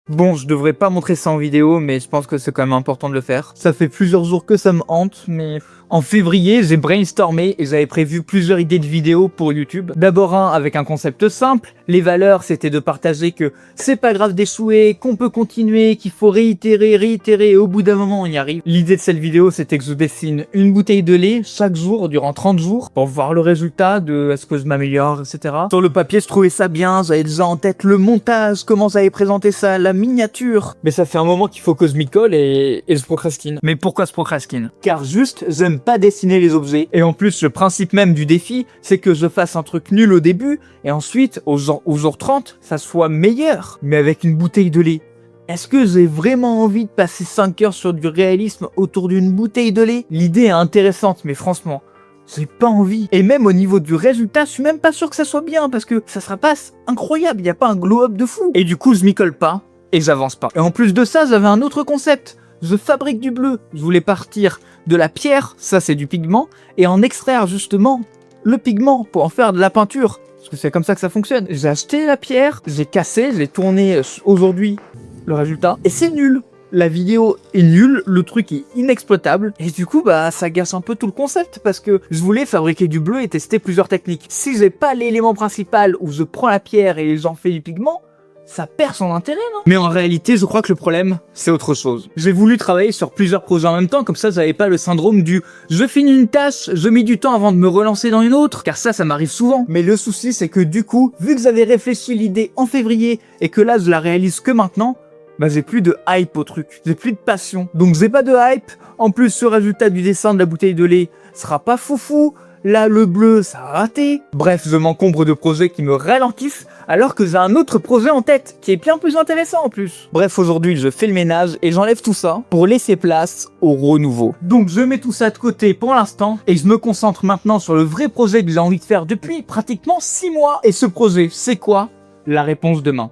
Bon, je devrais pas montrer ça en vidéo, mais je pense que c'est quand même important de le faire. Ça fait plusieurs jours que ça me hante, mais... En février, j'ai brainstormé et j'avais prévu plusieurs idées de vidéos pour YouTube. D'abord un avec un concept simple. Les valeurs, c'était de partager que c'est pas grave d'échouer, qu'on peut continuer, qu'il faut réitérer, et au bout d'un moment, on y arrive. L'idée de cette vidéo, c'était que je dessine une bouteille de lait chaque jour, durant 30 jours, pour voir le résultat de est-ce que je m'améliore, etc. Sur le papier, je trouvais ça bien, j'avais déjà en tête le montage, comment j'allais présenter ça, la miniature. Mais ça fait un moment qu'il faut que je m'y colle et je procrastine. Mais pourquoi je procrastine? Car juste, j'aime pas dessiner les objets. Et en plus, le principe même du défi, c'est que je fasse un truc nul au début, et ensuite, au jour 30, ça soit meilleur. Mais avec une bouteille de lait. Est-ce que j'ai vraiment envie de passer 5 heures sur du réalisme autour d'une bouteille de lait? L'idée est intéressante, mais franchement, j'ai pas envie. Et même au niveau du résultat, je suis même pas sûr que ça soit bien, parce que ça sera pas incroyable, y a pas un glow-up de fou. Et du coup, je m'y colle pas, et j'avance pas. Et en plus de ça, j'avais un autre concept. Je fabrique du bleu. Je voulais partir de la pierre, ça c'est du pigment, et en extraire justement le pigment pour en faire de la peinture. Parce que c'est comme ça que ça fonctionne. J'ai acheté la pierre, j'ai cassé, j'ai tourné aujourd'hui le résultat, et c'est nul. La vidéo est nulle, le truc est inexploitable, et du coup bah ça gâche un peu tout le concept, parce que je voulais fabriquer du bleu et tester plusieurs techniques. Si j'ai pas l'élément principal où je prends la pierre et j'en fais du pigment, ça perd son intérêt, non? Mais en réalité, je crois que le problème, c'est autre chose. J'ai voulu travailler sur plusieurs projets en même temps, comme ça, j'avais pas le syndrome du « je finis une tâche, je mets du temps avant de me relancer dans une autre », car ça m'arrive souvent. Mais le souci, c'est que du coup, vu que j'avais réfléchi l'idée en février, et que là, je la réalise que maintenant, bah j'ai plus de hype au truc, j'ai plus de passion. Donc j'ai pas de hype, en plus ce résultat du dessin de la bouteille de lait sera pas foufou, là le bleu ça a raté. Bref, je m'encombre de projets qui me ralentissent, alors que j'ai un autre projet en tête, qui est bien plus intéressant en plus. Bref, aujourd'hui je fais le ménage et j'enlève tout ça pour laisser place au renouveau. Donc je mets tout ça de côté pour l'instant, et je me concentre maintenant sur le vrai projet que j'ai envie de faire depuis pratiquement 6 mois. Et ce projet, c'est quoi? La réponse demain.